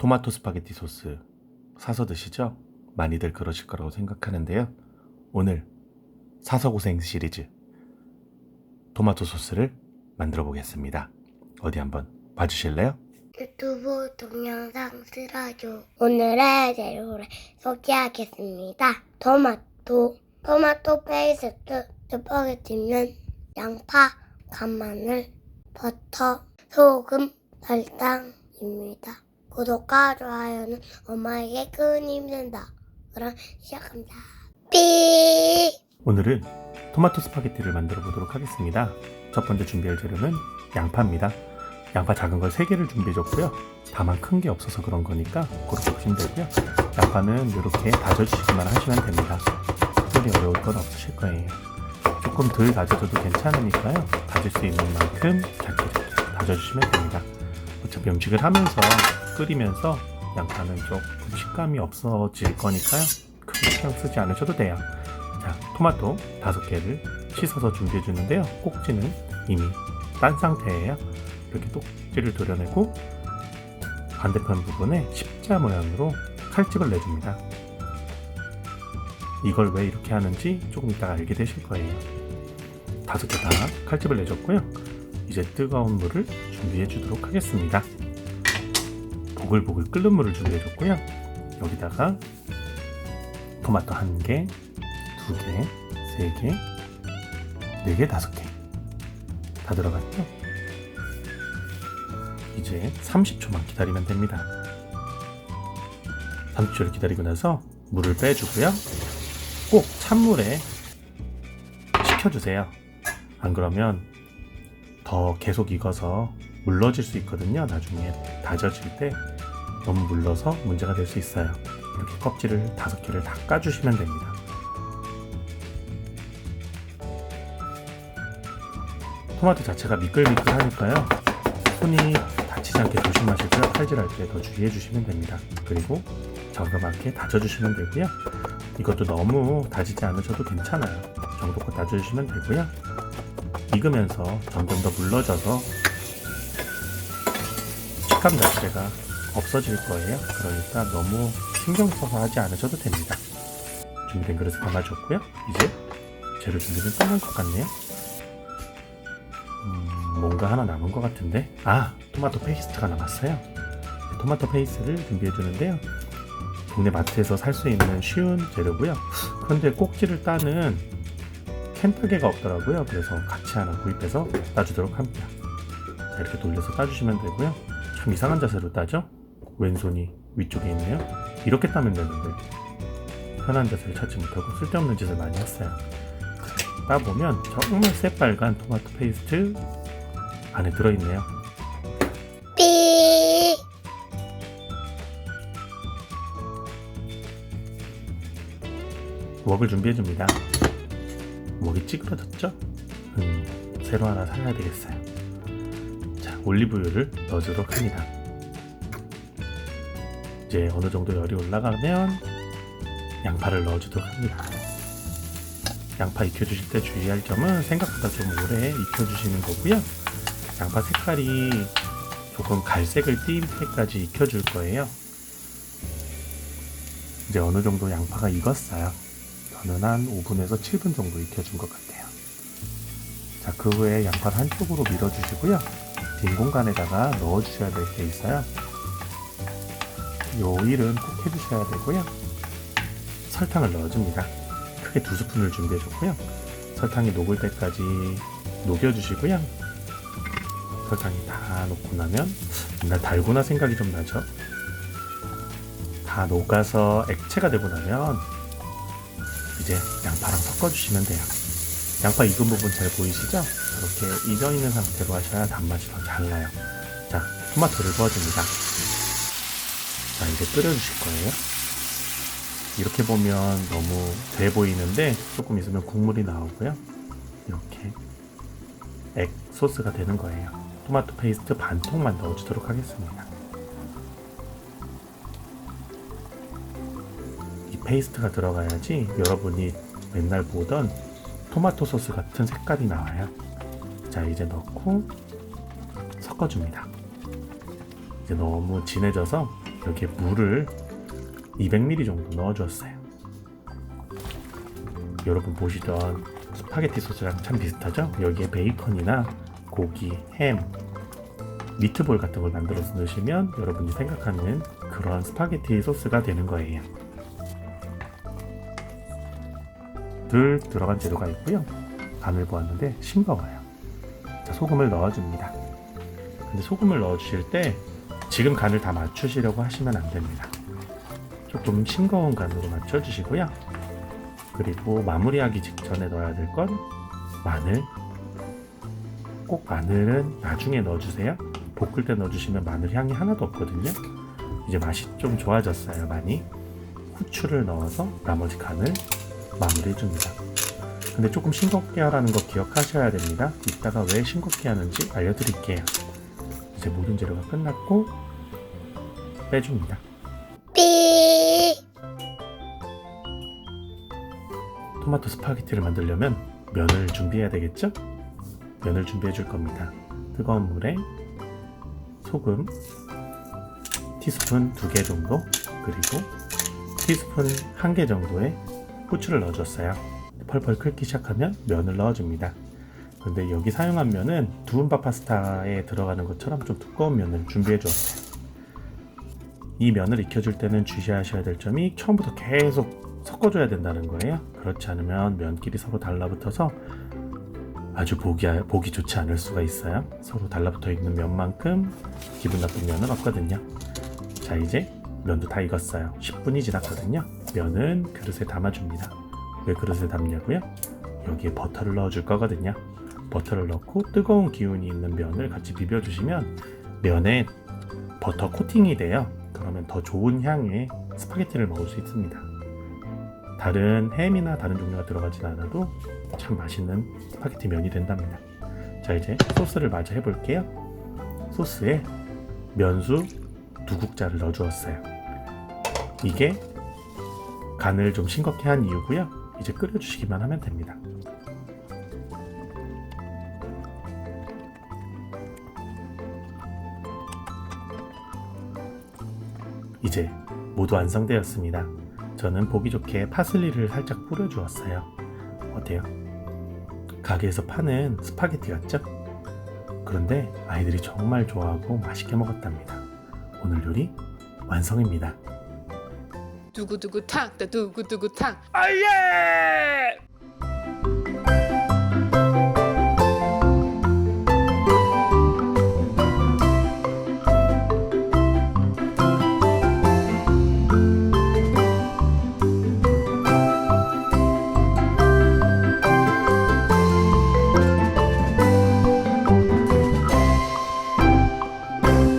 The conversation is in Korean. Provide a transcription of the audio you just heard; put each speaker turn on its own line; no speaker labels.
토마토 스파게티 소스 사서 드시죠? 많이들 그러실 거라고 생각하는데요. 오늘 사서 고생 시리즈 토마토 소스를 만들어 보겠습니다. 어디 한번 봐주실래요?
유튜브 동영상 틀어줘. 오늘의 재료를 소개하겠습니다. 토마토 페이스트, 스파게티면 양파, 간마늘, 버터, 소금, 설탕입니다. 구독과 좋아요는 엄마에게 큰 힘이 된다. 그럼 시작합니다. 삐!
오늘은 토마토 스파게티를 만들어 보도록 하겠습니다. 첫 번째 준비할 재료는 양파입니다. 양파 작은 걸 3개를 준비해줬고요. 다만 큰 게 없어서 그런 거니까 그렇게 보시면 되고요. 양파는 이렇게 다져주시기만 하시면 됩니다. 특별히 어려울 건 없으실 거예요. 조금 덜 다져줘도 괜찮으니까요. 다질 수 있는 만큼 작게 다져주시면 됩니다. 어차피 음식을 하면서 끓이면서 양파는 조금 식감이 없어질 거니까요. 크게 신경 쓰지 않으셔도 돼요. 자, 토마토 5개를 씻어서 준비해 주는데요. 꼭지는 이미 딴 상태예요. 이렇게 꼭지를 도려내고 반대편 부분에 십자 모양으로 칼집을 내줍니다. 이걸 왜 이렇게 하는지 조금 이따가 알게 되실 거예요. 5개 다 칼집을 내줬고요. 이제 뜨거운 물을 준비해 주도록 하겠습니다. 보글보글 끓는 물을 준비해 줬고요. 여기다가 토마토 1개, 2개, 3개, 4개, 5개 다 들어갔죠? 이제 30초만 기다리면 됩니다. 30초를 기다리고 나서 물을 빼주고요. 꼭 찬물에 식혀주세요. 안 그러면 더 계속 익어서 물러질 수 있거든요. 나중에 다져질 때 너무 물러서 문제가 될 수 있어요. 이렇게 껍질을 5개를 다 까주시면 됩니다. 토마토 자체가 미끌미끌하니까요. 손이 다치지 않게 조심하시고요. 칼질할 때 더 주의해 주시면 됩니다. 그리고 저렴하게 다져주시면 되고요. 이것도 너무 다지지 않으셔도 괜찮아요. 정도껏 다져주시면 되고요. 익으면서 점점 더 물러져서 식감 자체가 없어질 거예요. 그러니까 너무 신경 써서 하지 않으셔도 됩니다. 준비된 그릇에 담아줬고요. 이제 재료 준비는 끝난 것 같네요. 뭔가 하나 남은 것 같은데, 토마토 페이스트가 남았어요. 토마토 페이스트를 준비해 주는데요. 동네 마트에서 살 수 있는 쉬운 재료고요. 그런데 꼭지를 따는 캔따개가 없더라고요. 그래서 같이 하나 구입해서 따주도록 합니다. 자, 이렇게 돌려서 따주시면 되고요. 참 이상한 자세로 따죠? 왼손이 위쪽에 있네요. 이렇게 따면 되는데 편한 자세를 찾지 못하고 쓸데없는 짓을 많이 했어요. 따보면 정말 새빨간 토마토 페이스트 안에 들어있네요.
삐!
웍을 준비해줍니다. 웍이 찌그러졌죠? 새로 하나 사야 되겠어요. 자, 올리브유를 넣어주도록 합니다. 이제 어느 정도 열이 올라가면 양파를 넣어주도록 합니다. 양파 익혀주실 때 주의할 점은 생각보다 좀 오래 익혀주시는 거고요. 양파 색깔이 조금 갈색을 띌 때까지 익혀줄 거예요. 이제 어느 정도 양파가 익었어요. 저는 한 5분에서 7분 정도 익혀준 것 같아요. 자, 그 후에 양파를 한쪽으로 밀어주시고요. 빈 공간에다가 넣어주셔야 될 게 있어요. 요 일은 꼭 해주셔야 되고요. 설탕을 넣어줍니다. 크게 2스푼을 준비해줬고요. 설탕이 녹을 때까지 녹여주시고요. 설탕이 다 녹고 나면 맨날 달구나 생각이 좀 나죠. 다 녹아서 액체가 되고 나면 이제 양파랑 섞어주시면 돼요. 양파 익은 부분 잘 보이시죠? 이렇게 익어있는 상태로 하셔야 단맛이 더 잘 나요. 자, 토마토를 부어줍니다. 자, 이제 끓여주실 거예요. 이렇게 보면 너무 돼 보이는데 조금 있으면 국물이 나오고요. 이렇게 액 소스가 되는 거예요. 토마토 페이스트 반통만 넣어주도록 하겠습니다. 이 페이스트가 들어가야지 여러분이 맨날 보던 토마토 소스 같은 색깔이 나와요. 자, 이제 넣고 섞어줍니다. 이제 너무 진해져서 여기에 물을 200ml 정도 넣어주었어요. 여러분 보시던 스파게티 소스랑 참 비슷하죠? 여기에 베이컨이나 고기, 햄, 미트볼 같은 걸 만들어서 넣으시면 여러분이 생각하는 그런 스파게티 소스가 되는 거예요. 늘 들어간 재료가 있고요. 간을 보았는데 싱거워요. 자, 소금을 넣어줍니다. 근데 소금을 넣어주실 때 지금 간을 다 맞추시려고 하시면 안 됩니다. 조금 싱거운 간으로 맞춰주시고요. 그리고 마무리하기 직전에 넣어야 될 건 마늘. 꼭 마늘은 나중에 넣어주세요. 볶을 때 넣어주시면 마늘 향이 하나도 없거든요. 이제 맛이 좀 좋아졌어요, 많이. 후추를 넣어서 나머지 간을 마무리해줍니다. 근데 조금 싱겁게 하라는 거 기억하셔야 됩니다. 이따가 왜 싱겁게 하는지 알려드릴게요. 이제 모든 재료가 끝났고 빼줍니다.
삐.
토마토 스파게티를 만들려면 면을 준비해야 되겠죠? 면을 준비해 줄 겁니다. 뜨거운 물에 소금 티스푼 2개 정도, 그리고 티스푼 1개 정도의 후추를 넣어줬어요. 펄펄 끓기 시작하면 면을 넣어줍니다. 근데 여기 사용한 면은 두움밥 파스타에 들어가는 것처럼 좀 두꺼운 면을 준비해 주었어요. 이 면을 익혀줄 때는 주의하셔야 될 점이 처음부터 계속 섞어줘야 된다는 거예요. 그렇지 않으면 면끼리 서로 달라붙어서 아주 보기 좋지 않을 수가 있어요. 서로 달라붙어 있는 면만큼 기분 나쁜 면은 없거든요. 자, 이제 면도 다 익었어요. 10분이 지났거든요. 면은 그릇에 담아줍니다. 왜 그릇에 담냐고요? 여기에 버터를 넣어줄 거거든요. 버터를 넣고 뜨거운 기운이 있는 면을 같이 비벼주시면 면에 버터 코팅이 돼요. 그러면 더 좋은 향의 스파게티를 먹을 수 있습니다. 다른 햄이나 다른 종류가 들어가진 않아도 참 맛있는 스파게티 면이 된답니다. 자, 이제 소스를 마저 해볼게요. 소스에 면수 2국자를 넣어주었어요. 이게 간을 좀 싱겁게 한 이유고요. 이제 끓여주시기만 하면 됩니다. 이제 모두 완성되었습니다. 저는 보기 좋게 파슬리를 살짝 뿌려주었어요. 어때요? 가게에서 파는 스파게티 같죠? 그런데 아이들이 정말 좋아하고 맛있게 먹었답니다. 오늘 요리 완성입니다.
두구두구 탕, 두구두구 탕.
아예!